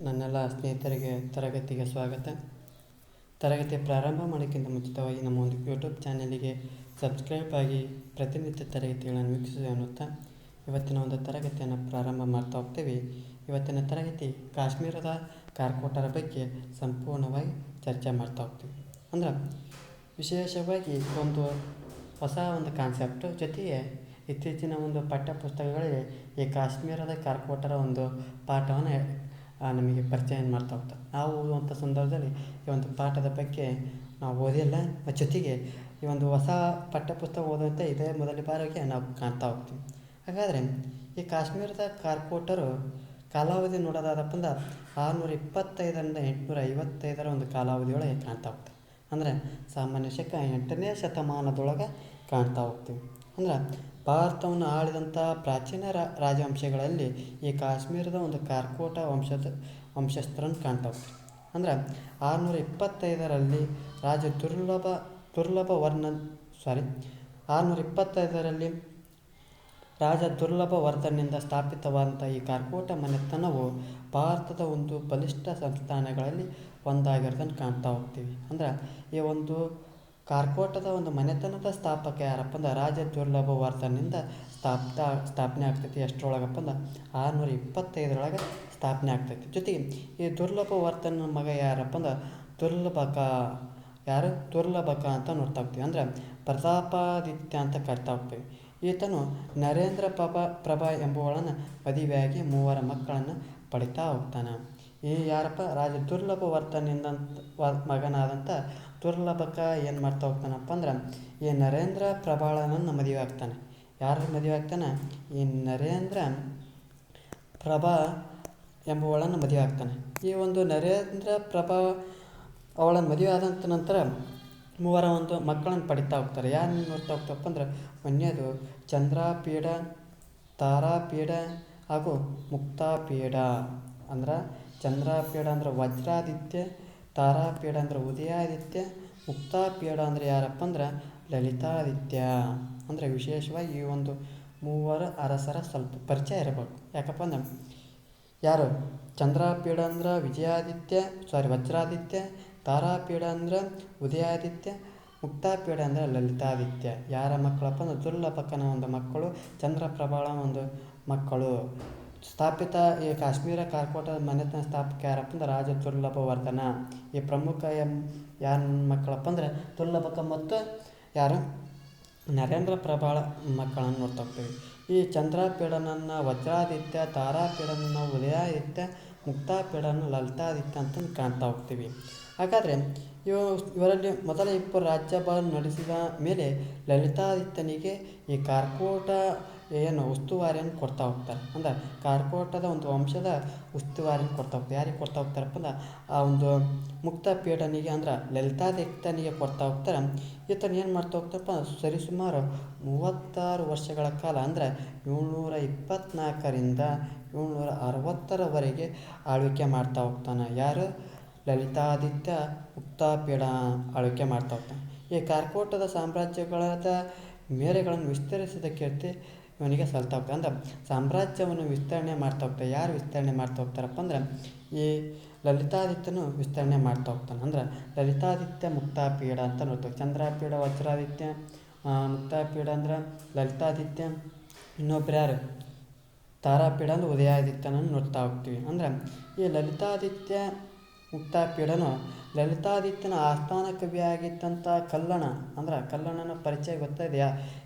ನನ್ನೆಲ್ಲ ಸ್ನೇಹಿತರಿಗೆ ತರಗತಿಗೆ ಸ್ವಾಗತ. ತರಗತಿ ಪ್ರಾರಂಭ ಮಾಡೋಕ್ಕಿಂತ ಮುಂಚಿತವಾಗಿ ನಮ್ಮ ಒಂದು ಯೂಟ್ಯೂಬ್ ಚಾನಲಿಗೆ ಸಬ್ಸ್ಕ್ರೈಬ್ ಆಗಿ ಪ್ರತಿನಿತ್ಯ ತರಗತಿಗಳನ್ನು ವೀಕ್ಷಿಸಿ ಅನ್ನುತ್ತಾ ಇವತ್ತಿನ ಒಂದು ತರಗತಿಯನ್ನು ಪ್ರಾರಂಭ ಮಾಡ್ತಾ ಹೋಗ್ತೀವಿ. ಇವತ್ತಿನ ತರಗತಿ ಕಾಶ್ಮೀರದ ಕಾರ್ಕೋಟರ ಬಗ್ಗೆ ಸಂಪೂರ್ಣವಾಗಿ ಚರ್ಚೆ ಮಾಡ್ತಾ ಹೋಗ್ತೀವಿ. ಅಂದ್ರೆ ವಿಶೇಷವಾಗಿ ಹೊಸ ಒಂದು ಕಾನ್ಸೆಪ್ಟು ಜೊತೆಗೆ ಇತ್ತೀಚಿನ ಒಂದು ಪಠ್ಯಪುಸ್ತಕಗಳಲ್ಲಿ ಈ ಕಾಶ್ಮೀರದ ಕಾರ್ಕೋಟರ ಒಂದು ಪಾಠವನ್ನು ನಮಗೆ ಪರಿಚಯ ಮಾಡ್ತಾ ಹೋಗ್ತಾರೆ. ನಾವು ಓದುವಂಥ ಸಂದರ್ಭದಲ್ಲಿ ಈ ಒಂದು ಪಾಠದ ಬಗ್ಗೆ ನಾವು ಓದಿಲ್ಲ, ಜೊತೆಗೆ ಈ ಒಂದು ಹೊಸ ಪಠ್ಯಪುಸ್ತಕ ಓದುವಂಥ ಇದೇ ಮೊದಲ ಬಾರಿಗೆ ನಾವು ಕಾಣ್ತಾ ಹೋಗ್ತೀವಿ. ಹಾಗಾದರೆ ಈ ಕಾಶ್ಮೀರದ ಕಾರ್ಕೋಟರು ಕಾಲಾವಧಿ ನೋಡೋದಾದಪ್ಪ ಅಂದ್ರೆ 625ರಿಂದ 855 ಒಂದು ಕಾಲಾವಧಿಯೊಳಗೆ ಕಾಣ್ತಾ ಹೋಗ್ತಾರೆ. ಅಂದರೆ ಸಾಮಾನ್ಯ ಶಕ 8ನೇ ಶತಮಾನದೊಳಗೆ ಕಾಣ್ತಾ ಹೋಗ್ತೀವಿ. ಅಂದ್ರೆ ಭಾರತವನ್ನು ಆಳಿದಂಥ ಪ್ರಾಚೀನ ರಾಜವಂಶಗಳಲ್ಲಿ ಈ ಕಾಶ್ಮೀರದ ಒಂದು ಕಾರ್ಕೋಟ ವಂಶಸ್ಥರನ್ನು ಕಾಣ್ತಾ ಹೋಗ್ತೀವಿ. ಅಂದ್ರೆ 625ರಲ್ಲಿ ರಾಜ ದುರ್ಲಭವರ್ಧನ್ನಿಂದ ಸ್ಥಾಪಿತವಾದಂಥ ಈ ಕಾರ್ಕೋಟ ಮನೆತನವು ಭಾರತದ ಒಂದು ಬಲಿಷ್ಠ ಸಂಸ್ಥಾನಗಳಲ್ಲಿ ಒಂದಾಗಿರೋದನ್ನು ಕಾಣ್ತಾ ಹೋಗ್ತೀವಿ. ಅಂದ್ರೆ ಈ ಒಂದು ಕಾರ್ಕೋಟದ ಒಂದು ಮನೆತನದ ಸ್ಥಾಪಕ ಯಾರಪ್ಪ ಅಂದ್ರೆ ರಾಜ ದುರ್ಲಭವರ್ಧನ್ನಿಂದ ಸ್ಥಾಪನೆ ಆಗ್ತೈತಿ. ಎಷ್ಟರೊಳಗಪ್ಪ ಅಂದ್ರೆ 625ರೊಳಗೆ ಸ್ಥಾಪನೆ ಆಗ್ತೈತಿ. ಜೊತೆಗೆ ಈ ದುರ್ಲಭವರ್ಧನ ಮಗ ಯಾರಪ್ಪ ಅಂದ್ರೆ ದುರ್ಲಭಕ ಅಂತ ನೋಡ್ತಾ ಹೋಗ್ತೀವಿ. ಅಂದ್ರೆ ಪ್ರತಾಪಾದಿತ್ಯ ಅಂತ ಕರಿತಾ ಹೋಗ್ತೀವಿ. ಈತನು ನರೇಂದ್ರ ಪ್ರಭಾ ಎಂಬುವಳನ್ನು ಮದುವೆಯಾಗಿ 3 ಮಕ್ಕಳನ್ನು ಪಡಿತಾ ಹೋಗ್ತಾನೆ. ಈ ಯಾರಪ್ಪ ರಾಜ ದುರ್ಲಭವರ್ಧನಿಂದ ಮಗನಾದಂಥ ದುರ್ಲಭಕ ಏನು ಮಾಡ್ತಾ ಹೋಗ್ತಾನಪ್ಪ ಅಂದ್ರೆ ಈ ನರೇಂದ್ರ ಪ್ರಭಾಳನನ್ನು ಮದುವೆ ಆಗ್ತಾನೆ. ಯಾರು ಮದುವೆ ಆಗ್ತಾನೆ? ಈ ನರೇಂದ್ರ ಪ್ರಭಾ ಎಂಬುವಳನ್ನು ಮದುವೆ ಆಗ್ತಾನೆ. ಈ ಒಂದು ನರೇಂದ್ರ ಪ್ರಭಾ ಅವಳನ್ನು ಮದುವೆ ಆದಂಥ ನಂತರ 3 ಒಂದು ಮಕ್ಕಳನ್ನು ಪಡಿತಾ ಹೋಗ್ತಾರೆ. ಯಾರನ್ನು ನೋಡ್ತಾ ಹೋಗ್ತಪ್ಪ ಅಂದ್ರೆ ಒಂದನೇದು ಚಂದ್ರಪೀಡ, ತಾರಾಪೀಡ ಹಾಗೂ ಮುಕ್ತಾಪೀಡ. ಅಂದ್ರೆ ಚಂದ್ರಪೀಡ ಅಂದ್ರೆ ವಜ್ರಾದಿತ್ಯ, ತಾರಾಪೀಡ ಅಂದ್ರೆ ಉದಯಾದಿತ್ಯ, ಮುಕ್ತಾಪೀಡ ಅಂದರೆ ಯಾರಪ್ಪ ಅಂದ್ರೆ ಲಲಿತಾದಿತ್ಯ. ಅಂದರೆ ವಿಶೇಷವಾಗಿ ಈ ಒಂದು 3 ಅರಸರ ಸ್ವಲ್ಪ ಪರಿಚಯ ಇರಬೇಕು. ಯಾಕಪ್ಪ ಅಂದ್ರೆ ಯಾರು ಚಂದ್ರಪೀಡ ಅಂದ್ರೆ ವಜ್ರಾದಿತ್ಯ, ತಾರಾಪೀಡ ಅಂದ್ರೆ ಉದಯಾದಿತ್ಯ, ಮುಕ್ತಾಪೀಡ ಅಂದರೆ ಲಲಿತಾದಿತ್ಯ. ಯಾರ ಮಕ್ಕಳಪ್ಪ ಅಂದ್ರೆ ದುರ್ಲಭಕನ ಒಂದು ಮಕ್ಕಳು, ಚಂದ್ರಪ್ರಭಾಳ ಒಂದು ಮಕ್ಕಳು. ಸ್ಥಾಪಿತ ಈ ಕಾಶ್ಮೀರ ಕಾರ್ಕೋಟದ ಮನೆತನ ಸ್ಥಾಪಕ ಯಾರಪ್ಪ ಅಂದ್ರೆ ರಾಜ ದುರ್ಲಭವರ್ಧನ. ಈ ಪ್ರಮುಖ ಯಾರ ಮಕ್ಕಳಪ್ಪ ಅಂದ್ರೆ ದುರ್ಲಭಕ ಮತ್ತು ಯಾರು ನರೇಂದ್ರ ಪ್ರಭಾಳ ಮಕ್ಕಳನ್ನು ನೋಡ್ತಾ ಹೋಗ್ತೀವಿ. ಈ ಚಂದ್ರಪೀಡನನ್ನು ವಜ್ರಾದಿತ್ಯ, ತಾರಾಪೀಡನನ್ನು ಉದಯಾದಿತ್ಯ, ಮುಕ್ತಾಪೀಡನ ಲಲಿತಾದಿತ್ಯ ಅಂತ ಕಾಣ್ತಾ ಹೋಗ್ತೀವಿ. ಹಾಗಾದರೆ ಇವರಲ್ಲಿ ಮೊದಲ 2 ರಾಜ್ಯಭಾರ ನಡೆಸಿದ ಮೇಲೆ ಲಲಿತಾದಿತ್ಯನಿಗೆ ಈ ಕಾರ್ಕೋಟ ಉಸ್ತುವಾರಿಯನ್ನು ಕೊಡ್ತಾ ಹೋಗ್ತಾರೆ. ಅಂದ್ರೆ ಕಾರ್ಕೋಟದ ಒಂದು ವಂಶದ ಉಸ್ತುವಾರಿಯನ್ನು ಕೊಡ್ತಾ ಹೋಗ್ತಾರೆ. ಯಾರಿಗೆ ಕೊಡ್ತಾ ಹೋಗ್ತಾರಪ್ಪ ಅಂದ್ರೆ ಆ ಒಂದು ಮುಕ್ತಾಪೀಡನಿಗೆ ಅಂದ್ರೆ ಲಲಿತಾದಿತ್ಯನಿಗೆ ಕೊಡ್ತಾ ಹೋಗ್ತಾರೆ. ಈತನ ಏನು ಮಾಡ್ತಾ ಹೋಗ್ತಾರಪ್ಪ ಸರಿಸುಮಾರು 36 ವರ್ಷಗಳ ಕಾಲ ಅಂದರೆ 724ರಿಂದ 760ರವರೆಗೆ ಆಳ್ವಿಕೆ ಮಾಡ್ತಾ ಹೋಗ್ತಾನೆ. ಯಾರು? ಲಲಿತಾದಿತ್ಯ ಮುಕ್ತಾಪೀಡ ಆಳ್ವಿಕೆ ಮಾಡ್ತಾ ಹೋಗ್ತಾನೆ. ಈ ಕಾರ್ಕೋಟದ ಸಾಮ್ರಾಜ್ಯಗಳಾದ ಮೇರೆಗಳನ್ನು ವಿಸ್ತರಿಸಿದ ಕೀರ್ತಿ ಇವನಿಗೆ ಸಲ್ತಾ ಹೋಗ್ತದೆ. ಅಂದ್ರೆ ಸಾಮ್ರಾಜ್ಯವನ್ನು ವಿಸ್ತರಣೆ ಮಾಡ್ತಾ ಹೋಗ್ತಾರೆ. ಯಾರು ವಿಸ್ತರಣೆ ಮಾಡ್ತಾ ಹೋಗ್ತಾರಪ್ಪ ಅಂದ್ರೆ ಈ ಲಲಿತಾದಿತ್ಯನು ವಿಸ್ತರಣೆ ಮಾಡ್ತಾ ಹೋಗ್ತಾನೆ. ಅಂದ್ರೆ ಲಲಿತಾದಿತ್ಯ ಮುಕ್ತಾಪೀಡ ಅಂತ ನೋಡ್ತೀವಿ. ಚಂದ್ರಪೀಡ ವಜ್ರಾದಿತ್ಯ, ಮುಕ್ತಾಪೀಡ ಅಂದ್ರೆ ಲಲಿತಾದಿತ್ಯ, ಇನ್ನೊಬ್ರು ಯಾರು ತಾರಾಪೀಡ ಅಂದ್ರೆ ಉದಯಾದಿತ್ಯನನ್ನು ನೋಡ್ತಾ ಹೋಗ್ತೀವಿ. ಅಂದ್ರೆ ಈ ಲಲಿತಾದಿತ್ಯ ಮುಕ್ತಾಪೀಡನು ಲಲಿತಾದಿತ್ಯನ ಆಸ್ಥಾನ ಕವಿಯಾಗಿದ್ದಂಥ ಕಲ್ಲಣನ ಪರಿಚಯ ಗೊತ್ತಾಯಿದೆಯಾ?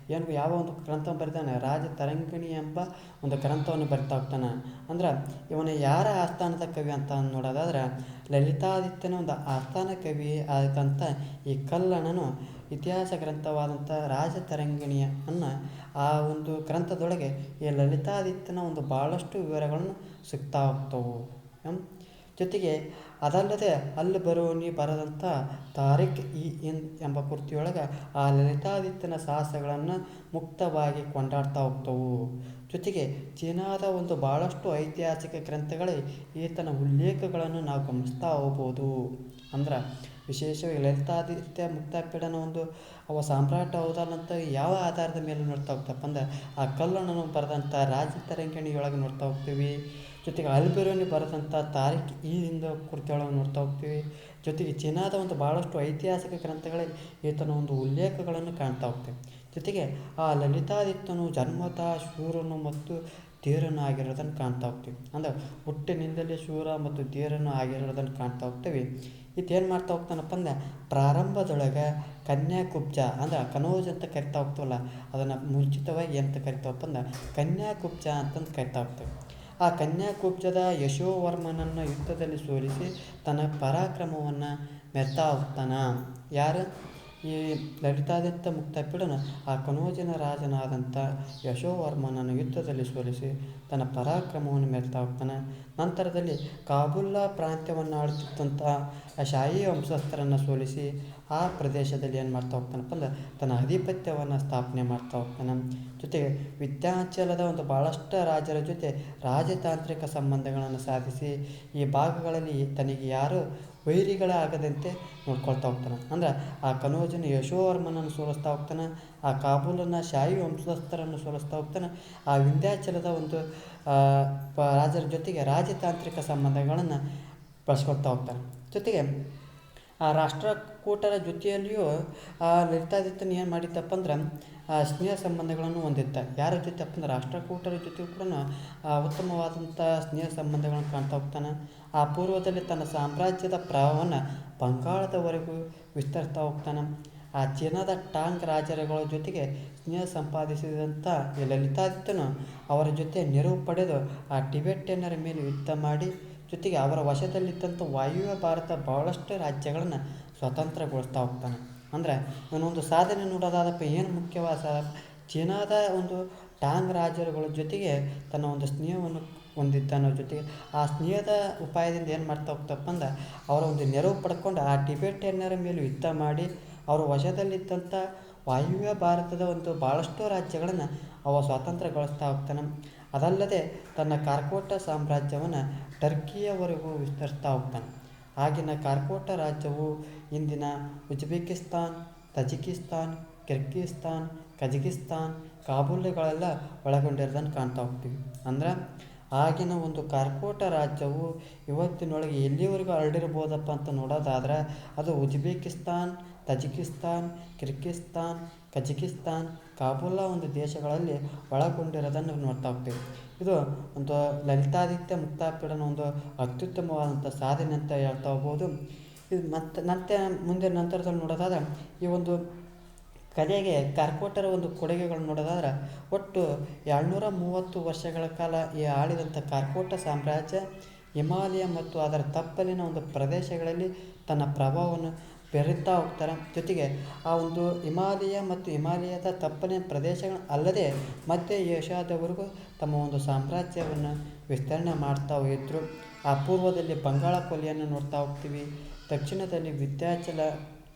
ಯಾವ ಒಂದು ಗ್ರಂಥ ಬರೆದಾನೆ? ರಾಜ ತರಂಗಿಣಿ ಎಂಬ ಒಂದು ಗ್ರಂಥವನ್ನು ಬರಿತಾ ಹೋಗ್ತಾನೆ. ಅಂದ್ರೆ ಇವನು ಯಾರ ಆಸ್ಥಾನದ ಕವಿ ಅಂತ ನೋಡೋದಾದ್ರೆ ಲಲಿತಾದಿತ್ಯನ ಒಂದು ಆಸ್ಥಾನ ಕವಿ ಆದಂಥ ಈ ಕಲ್ಲಣನು ಇತಿಹಾಸ ಗ್ರಂಥವಾದಂಥ ರಾಜ ತರಂಗಿಣಿಯನ್ನು ಆ ಒಂದು ಗ್ರಂಥದೊಳಗೆ ಈ ಲಲಿತಾದಿತ್ಯನ ಒಂದು ಭಾಳಷ್ಟು ವಿವರಗಳನ್ನು ಸಿಗ್ತಾ ಹೋಗ್ತವು. ಜೊತೆಗೆ ಅದಲ್ಲದೆ ಅಲ್ಲಿ ಬರುವನಿ ಬರೆದಂಥ ತಾರಿಖ್-ಇ-ಹಿಂದ್ ಎಂಬ ಕೃತಿಯೊಳಗೆ ಆ ಲಲಿತಾದಿತ್ಯನ ಸಾಹಸಗಳನ್ನು ಮುಕ್ತವಾಗಿ ಕೊಂಡಾಡ್ತಾ ಹೋಗ್ತವು. ಜೊತೆಗೆ ಚೀನಾದ ಒಂದು ಭಾಳಷ್ಟು ಐತಿಹಾಸಿಕ ಗ್ರಂಥಗಳಲ್ಲಿ ಈತನ ಉಲ್ಲೇಖಗಳನ್ನು ನಾವು ಗಮನಿಸ್ತಾ ಹೋಗ್ಬೋದು. ಅಂದ್ರೆ ವಿಶೇಷವಾಗಿ ಲಲಿತಾದಿತ್ಯ ಮುಕ್ತಾಪೀಡನ ಒಂದು ಸಾಮ್ರಾಟ ಹೌದಲ್ಲಂತ ಯಾವ ಆಧಾರದ ಮೇಲೆ ನೋಡ್ತಾ ಹೋಗ್ತಪ್ಪ ಅಂದ್ರೆ ಆ ಕಲ್ಲಣನು ಬರೆದಂಥ ರಾಜ ತರಂಗಿಣಿಯೊಳಗೆ ನೋಡ್ತಾ ಹೋಗ್ತೀವಿ. ಜೊತೆಗೆ ಅಲ್ಬೆರೂನಿ ಬರೆದಂಥ ತಾರೀಖ್ ಈದಿಂದ ಕುರಿತೊಳಗೆ ನೋಡ್ತಾ ಹೋಗ್ತೀವಿ. ಜೊತೆಗೆ ಚೀನಾದ ಒಂದು ಭಾಳಷ್ಟು ಐತಿಹಾಸಿಕ ಗ್ರಂಥಗಳಲ್ಲಿ ಈತನ ಒಂದು ಉಲ್ಲೇಖಗಳನ್ನು ಕಾಣ್ತಾ ಹೋಗ್ತೀವಿ. ಜೊತೆಗೆ ಆ ಲಲಿತಾದಿತ್ಯನು ಜನ್ಮತಃ ಶೂರನು ಮತ್ತು ಧೀರನು ಆಗಿರೋದನ್ನು ಕಾಣ್ತಾ ಹೋಗ್ತೀವಿ. ಅಂದರೆ ಹುಟ್ಟಿನಿಂದಲೇ ಶೂರ ಮತ್ತು ಧೀರನು ಆಗಿರೋದನ್ನು ಕಾಣ್ತಾ ಹೋಗ್ತೀವಿ. ಏನು ಮಾಡ್ತಾ ಹೋಗ್ತಾನಪ್ಪ ಅಂದ್ರೆ ಪ್ರಾರಂಭದೊಳಗೆ ಕನ್ಯಾಕುಬ್ಜ ಅಂದ್ರೆ ಕನೋಜ್ ಅಂತ ಕರಿತಾ ಹೋಗ್ತೀವಲ್ಲ, ಅದನ್ನು ಮುಂಚಿತವಾಗಿ ಏನಂತ ಕರಿತಾವಪ್ಪ ಅಂದ್ರೆ ಕನ್ಯಾಕುಬ್ಜ ಅಂತಂದು ಕರಿತಾ ಹೋಗ್ತೇವೆ. ಆ ಕನ್ಯಾಕುಬ್ಜದ ಯಶೋವರ್ಮನನ್ನು ಯುದ್ಧದಲ್ಲಿ ಸೋಲಿಸಿ ತನ್ನ ಪರಾಕ್ರಮವನ್ನು ಮೆರ್ತಾ ಹೋಗ್ತಾನ. ಯಾರು? ಈ ಲಲಿತಾದಿತ್ಯ ಮುಕ್ತಾಪಿಡನು ಆ ಕನೋಜಿನ ರಾಜನಾದಂಥ ಯಶೋವರ್ಮನನ್ನು ಯುದ್ಧದಲ್ಲಿ ಸೋಲಿಸಿ ತನ್ನ ಪರಾಕ್ರಮವನ್ನು ಮೆರ್ತಾ ಹೋಗ್ತಾನೆ. ನಂತರದಲ್ಲಿ ಕಾಬುಲ್ಲಾ ಪ್ರಾಂತ್ಯವನ್ನು ಆಳುತ್ತಿದ್ದಂಥ ಶಾಹಿ ವಂಶಸ್ಥರನ್ನು ಸೋಲಿಸಿ ಆ ಪ್ರದೇಶದಲ್ಲಿ ಏನು ಮಾಡ್ತಾ ಹೋಗ್ತಾನಪ್ಪ ಅಂದ್ರೆ ತನ್ನ ಆಧಿಪತ್ಯವನ್ನು ಸ್ಥಾಪನೆ ಮಾಡ್ತಾ ಹೋಗ್ತಾನೆ. ಜೊತೆಗೆ ವಿದ್ಯಾಂಚಲದ ಒಂದು ಭಾಳಷ್ಟು ರಾಜರ ಜೊತೆ ರಾಜತಾಂತ್ರಿಕ ಸಂಬಂಧಗಳನ್ನು ಸಾಧಿಸಿ ಈ ಭಾಗಗಳಲ್ಲಿ ತನಗೆ ಯಾರು ವೈರಿಗಳಾಗದಂತೆ ನೋಡ್ಕೊಳ್ತಾ ಹೋಗ್ತಾನೆ. ಅಂದ್ರೆ ಆ ಕನೋಜನ ಯಶೋವರ್ಮನನ್ನು ಸೋಲಿಸ್ತಾ ಹೋಗ್ತಾನೆ, ಆ ಕಾಬೂಲನ್ನು ಶಾಹಿ ವಂಶಸ್ಥರನ್ನು ಸೋಲಿಸ್ತಾ ಹೋಗ್ತಾನೆ, ಆ ವಿಂಧ್ಯಾಚಲದ ಒಂದು ರಾಜರ ಜೊತೆಗೆ ರಾಜತಾಂತ್ರಿಕ ಸಂಬಂಧಗಳನ್ನು ಬಳಸ್ಕೊಳ್ತಾ ಹೋಗ್ತಾನೆ. ಜೊತೆಗೆ ಆ ರಾಷ್ಟ್ರಕೂಟರ ಜೊತೆಯಲ್ಲಿಯೂ ಆ ಲಲಿತಾದಿತ್ಯನ ಏನು ಮಾಡಿದ್ದಪ್ಪ ಅಂದ್ರೆ ಸ್ನೇಹ ಸಂಬಂಧಗಳನ್ನು ಹೊಂದಿದ್ದ. ಯಾರ ಜೊತೆ ಅಪ್ಪ ಅಂದ್ರೆ ರಾಷ್ಟ್ರಕೂಟರ ಜೊತೆ ಕೂಡ ಉತ್ತಮವಾದಂಥ ಸ್ನೇಹ ಸಂಬಂಧಗಳನ್ನು ಕಾಣ್ತಾ ಹೋಗ್ತಾನೆ. ಆ ಪೂರ್ವದಲ್ಲಿ ತನ್ನ ಸಾಮ್ರಾಜ್ಯದ ಪ್ರಭಾವವನ್ನು ಬಂಗಾಳದವರೆಗೂ ವಿಸ್ತರಿಸ್ತಾ ಹೋಗ್ತಾನೆ. ಆ ಚೀನಾದ ಟಾಂಗ್ ರಾಜರುಗಳ ಜೊತೆಗೆ ಸ್ನೇಹ ಸಂಪಾದಿಸಿದಂಥ ಈ ಲಲಿತಾದಿತ್ಯನು ಅವರ ಜೊತೆ ನೆರವು ಪಡೆದು ಆ ಟಿಬೆಟಿಯನ್ನರ ಮೇಲೆ ಯುದ್ಧ ಮಾಡಿ ಜೊತೆಗೆ ಅವರ ವಶದಲ್ಲಿದ್ದಂಥ ವಾಯುವ್ಯ ಭಾರತ ಬಹಳಷ್ಟು ರಾಜ್ಯಗಳನ್ನು ಸ್ವತಂತ್ರಗೊಳಿಸ್ತಾ ಹೋಗ್ತಾನೆ. ಅಂದರೆ ಇವನೊಂದು ಸಾಧನೆ ನೋಡೋದಾದಪ್ಪ ಏನು ಮುಖ್ಯವಾದ ಚೀನಾದ ಒಂದು ಟಾಂಗ್ ರಾಜರುಗಳ ಜೊತೆಗೆ ತನ್ನ ಒಂದು ಸ್ನೇಹವನ್ನು ಹೊಂದಿದ್ದಾನೋ, ಜೊತೆಗೆ ಆ ಸ್ನೇಹದ ಉಪಾಯದಿಂದ ಏನು ಮಾಡ್ತಾ ಹೋಗ್ತಪ್ಪ ಅಂದ್ರೆ ಅವರ ಒಂದು ನೆರವು ಪಡ್ಕೊಂಡು ಆ ಟಿಬೆಟಿಯನ್ನರ ಮೇಲೆ ಯುದ್ಧ ಮಾಡಿ ಅವರ ವಶದಲ್ಲಿದ್ದಂಥ ವಾಯುವ್ಯ ಭಾರತದ ಒಂದು ಭಾಳಷ್ಟು ರಾಜ್ಯಗಳನ್ನು ಅವ ಸ್ವಾತಂತ್ರ್ಯಗೊಳಿಸ್ತಾ ಹೋಗ್ತಾನೆ. ಅದಲ್ಲದೆ ತನ್ನ ಕಾರ್ಕೋಟ ಸಾಮ್ರಾಜ್ಯವನ್ನು ಟರ್ಕಿಯವರೆಗೂ ವಿಸ್ತರಿಸ್ತಾ ಹೋಗ್ತಾನೆ. ಆಗಿನ ಕಾರ್ಕೋಟ ರಾಜ್ಯವು ಇಂದಿನ ಉಜ್ಬೇಕಿಸ್ತಾನ್, ತಜಿಕಿಸ್ತಾನ್, ಕಿರ್ಗಿಸ್ತಾನ್, ಕಜಕಿಸ್ತಾನ್, ಕಾಬೂಲ್ಗಳೆಲ್ಲ ಒಳಗೊಂಡಿರೋದನ್ನು ಕಾಣ್ತಾ ಹೋಗ್ತೀವಿ. ಅಂದ್ರೆ ಆಗಿನ ಒಂದು ಕಾರ್ಕೋಟ ರಾಜ್ಯವು ಇವತ್ತಿನೊಳಗೆ ಎಲ್ಲಿವರೆಗೂ ಹರಡಿರ್ಬೋದಪ್ಪ ಅಂತ ನೋಡೋದಾದ್ರೆ ಅದು ಉಜ್ಬೇಕಿಸ್ತಾನ್, ತಜಿಕಿಸ್ತಾನ್, ಕಿರ್ಗಿಸ್ತಾನ್, ಕಜಕಿಸ್ತಾನ್, ಕಾಬೂಲಾ ಒಂದು ದೇಶಗಳಲ್ಲಿ ಒಳಗೊಂಡಿರೋದನ್ನು ನೋಡ್ತಾ ಹೋಗ್ತೀವಿ. ಇದು ಒಂದು ಲಲಿತಾದಿತ್ಯ ಮುಕ್ತಾಪಿಡನ ಒಂದು ಅತ್ಯುತ್ತಮವಾದಂಥ ಸಾಧನೆ ಅಂತ ಹೇಳ್ತಾ ಹೋಗ್ಬೋದು. ಇದು ಮತ್ತೆ ಮುಂದೆ ನಂತರದಲ್ಲಿ ನೋಡೋದಾದ್ರೆ ಈ ಒಂದು ಕಲೆಗೆ ಕಾರ್ಕೋಟರ ಒಂದು ಕೊಡುಗೆಗಳು ನೋಡೋದಾದ್ರೆ ಒಟ್ಟು 230 ವರ್ಷಗಳ ಕಾಲ ಈ ಆಳಿದಂಥ ಕಾರ್ಕೋಟ ಸಾಮ್ರಾಜ್ಯ ಹಿಮಾಲಯ ಮತ್ತು ಅದರ ತಪ್ಪಲಿನ ಒಂದು ಪ್ರದೇಶಗಳಲ್ಲಿ ತನ್ನ ಪ್ರಭಾವವನ್ನು ಬೆರೀತಾ ಹೋಗ್ತಾರೆ. ಜೊತೆಗೆ ಆ ಒಂದು ಹಿಮಾಲಯ ಮತ್ತು ಹಿಮಾಲಯದ ತಪ್ಪಲಿನ ಪ್ರದೇಶಗಳು ಅಲ್ಲದೆ ಮಧ್ಯ ಏಷ್ಯಾದವರೆಗೂ ತಮ್ಮ ಒಂದು ಸಾಮ್ರಾಜ್ಯವನ್ನು ವಿಸ್ತರಣೆ ಮಾಡ್ತಾ ಹೋಗಿದ್ರು. ಆ ಪೂರ್ವದಲ್ಲಿ ಬಂಗಾಳ ಕೊಲ್ಲಿಯನ್ನು ನೋಡ್ತಾ ಹೋಗ್ತೀವಿ, ದಕ್ಷಿಣದಲ್ಲಿ ವಿಂಧ್ಯಾಚಲ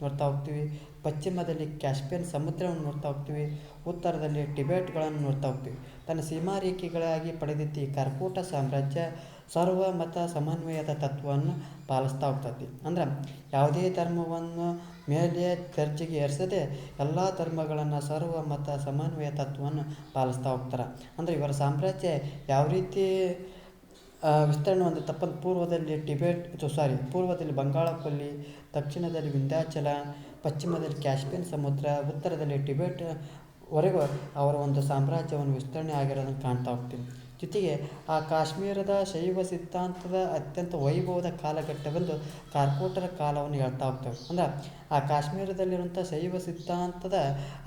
ನೋಡ್ತಾ ಹೋಗ್ತೀವಿ, ಪಶ್ಚಿಮದಲ್ಲಿ ಕ್ಯಾಸ್ಪಿಯನ್ ಸಮುದ್ರವನ್ನು ನೋಡ್ತಾ ಹೋಗ್ತೀವಿ, ಉತ್ತರದಲ್ಲಿ ಟಿಬೆಟ್ಗಳನ್ನು ನೋಡ್ತಾ ಹೋಗ್ತೀವಿ. ತನ್ನ ಸೀಮಾರೇಖೆಗಳಾಗಿ ಪಡೆದಿದ್ದ ಈ ಕಾರ್ಕೋಟ ಸಾಮ್ರಾಜ್ಯ ಸರ್ವಮತ ಸಮನ್ವಯದ ತತ್ವವನ್ನು ಪಾಲಿಸ್ತಾ ಹೋಗ್ತೈತಿ. ಅಂದ್ರೆ ಯಾವುದೇ ಧರ್ಮವನ್ನು ಮೇಲೆ ದರ್ಜೆಗೆ ಏರಿಸದೆ ಎಲ್ಲ ಧರ್ಮಗಳನ್ನು ಸರ್ವಮತ ಸಮನ್ವಯ ತತ್ವವನ್ನು ಪಾಲಿಸ್ತಾ ಹೋಗ್ತಾರೆ. ಅಂದರೆ ಇವರ ಸಾಮ್ರಾಜ್ಯ ಯಾವ ರೀತಿ ವಿಸ್ತರಣೆ ಹೊಂದಿತ್ತಪ್ಪ ಪೂರ್ವದಲ್ಲಿ ಪೂರ್ವದಲ್ಲಿ ಬಂಗಾಳ ಕೊಲ್ಲಿ, ದಕ್ಷಿಣದಲ್ಲಿ ವಿಂಧ್ಯಾಚಲ, ಪಶ್ಚಿಮದಲ್ಲಿ ಕ್ಯಾಸ್ಪಿಯನ್ ಸಮುದ್ರ, ಉತ್ತರದಲ್ಲಿ ಟಿಬೆಟ್ ವರೆಗೂ ಅವರ ಒಂದು ಸಾಮ್ರಾಜ್ಯವನ್ನು ವಿಸ್ತರಣೆ ಆಗಿರೋದನ್ನು ಕಾಣ್ತಾ ಹೋಗ್ತೀವಿ. ಜೊತೆಗೆ ಆ ಕಾಶ್ಮೀರದ ಶೈವ ಸಿದ್ಧಾಂತದ ಅತ್ಯಂತ ವೈಭವದ ಕಾಲಘಟ್ಟವೆಂದು ಕಾರ್ಕೋಟರ ಕಾಲವನ್ನು ಹೇಳ್ತಾ ಹೋಗ್ತೇವೆ. ಅಂದ್ರೆ ಆ ಕಾಶ್ಮೀರದಲ್ಲಿರುವಂಥ ಶೈವ ಸಿದ್ಧಾಂತದ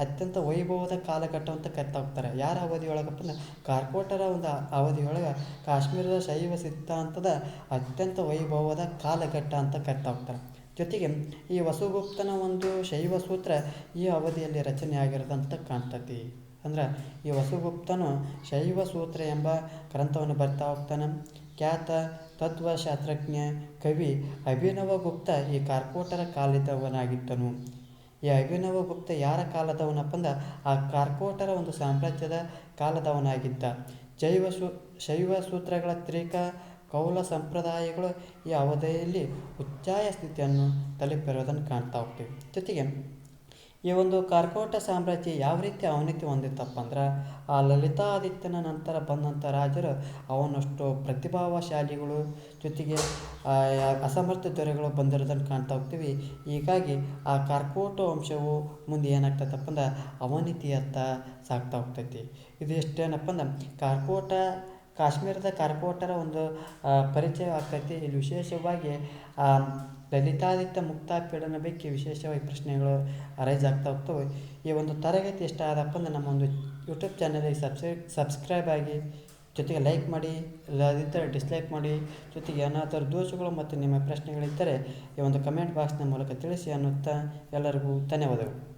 ಅತ್ಯಂತ ವೈಭವದ ಕಾಲಘಟ್ಟ ಅಂತ ಕರಿತಾ ಹೋಗ್ತಾರೆ. ಯಾರ ಅವಧಿಯೊಳಗಪ್ಪ ಅಂದ್ರೆ ಕಾರ್ಕೋಟರ ಒಂದು ಅವಧಿಯೊಳಗೆ ಕಾಶ್ಮೀರದ ಶೈವ ಸಿದ್ಧಾಂತದ ಅತ್ಯಂತ ವೈಭವದ ಕಾಲಘಟ್ಟ ಅಂತ ಕರಿತಾ ಹೋಗ್ತಾರೆ. ಜೊತೆಗೆ ಈ ವಸುಗುಪ್ತನ ಒಂದು ಶೈವ ಸೂತ್ರ ಈ ಅವಧಿಯಲ್ಲಿ ರಚನೆ ಆಗಿರೋದಂತ ಕಾಣ್ತತಿ. ಅಂದ್ರೆ ಈ ವಸುಗುಪ್ತನು ಶೈವ ಸೂತ್ರ ಎಂಬ ಗ್ರಂಥವನ್ನು ಬರ್ತಾ ಹೋಗ್ತಾನೆ. ಖ್ಯಾತ ತತ್ವಶಾಸ್ತ್ರಜ್ಞ ಕವಿ ಅಭಿನವಗುಪ್ತ ಈ ಕಾರ್ಕೋಟರ ಕಾಲದವನಾಗಿದ್ದನು. ಈ ಅಭಿನವಗುಪ್ತ ಯಾರ ಕಾಲದವನಪ್ಪ ಅಂದ್ರೆ ಆ ಕಾರ್ಕೋಟರ ಒಂದು ಸಾಮ್ರಾಜ್ಯದ ಕಾಲದವನಾಗಿದ್ದ. ಶೈವ ಸೂತ್ರಗಳ ತ್ರಿಕ ಕೌಲ ಸಂಪ್ರದಾಯಗಳು ಈ ಅವಧಿಯಲ್ಲಿ ಉಚ್ಚಾಯ ಸ್ಥಿತಿಯನ್ನು ತಲುಪಿರೋದನ್ನು ಕಾಣ್ತಾ ಹೋಗ್ತೀವಿ. ಜೊತೆಗೆ ಈ ಒಂದು ಕಾರ್ಕೋಟ ಸಾಮ್ರಾಜ್ಯ ಯಾವ ರೀತಿ ಅವನತಿ ಹೊಂದಿತ್ತಪ್ಪ ಅಂದ್ರೆ, ಆ ಲಲಿತಾದಿತ್ಯನ ನಂತರ ಬಂದಂಥ ರಾಜರು ಅವನಷ್ಟು ಪ್ರತಿಭಾವಶಾಲಿಗಳು, ಜೊತೆಗೆ ಅಸಮರ್ಥ ದೊರೆಗಳು ಬಂದಿರೋದನ್ನು ಕಾಣ್ತಾ ಹೋಗ್ತೀವಿ. ಹೀಗಾಗಿ ಆ ಕಾರ್ಕೋಟ ವಂಶವು ಮುಂದೆ ಏನಾಗ್ತೈತಪ್ಪ ಅಂದ್ರೆ ಅವನತಿಯತ್ತ ಸಾಗ್ತಾ ಹೋಗ್ತೈತಿ. ಇದು ಎಷ್ಟೇನಪ್ಪ ಅಂದ್ರೆ ಕಾಶ್ಮೀರದ ಕಾರ್ಕೋಟರ ಒಂದು ಪರಿಚಯ ಆಗ್ತೈತಿ. ಇಲ್ಲಿ ವಿಶೇಷವಾಗಿ ಲಲಿತಾದಿತ್ಯ ಮುಕ್ತಾಪೀಡನ ಬಗ್ಗೆ ವಿಶೇಷವಾಗಿ ಪ್ರಶ್ನೆಗಳು ಅರೈಸ್ ಆಗ್ತಾ ಹೋಗ್ತವೆ. ಈ ಒಂದು ತರಗತಿ ಇಷ್ಟ ಆದಪ್ಪ ಅಂದ್ರೆ ನಮ್ಮ ಒಂದು ಯೂಟ್ಯೂಬ್ ಚಾನಲಿಗೆ ಸಬ್ಸ್ಕ್ರೈಬ್ ಆಗಿ, ಜೊತೆಗೆ ಲೈಕ್ ಮಾಡಿ, ಇಲ್ಲದಿದ್ದರೆ ಡಿಸ್ಲೈಕ್ ಮಾಡಿ, ಜೊತೆಗೆ ಏನಾದರೂ ದೋಷಗಳು ಮತ್ತು ನಿಮ್ಮ ಪ್ರಶ್ನೆಗಳಿದ್ದರೆ ಈ ಒಂದು ಕಮೆಂಟ್ ಬಾಕ್ಸ್ನ ಮೂಲಕ ತಿಳಿಸಿ ಅನ್ನುತ್ತಾ ಎಲ್ಲರಿಗೂ ಧನ್ಯವಾದಗಳು.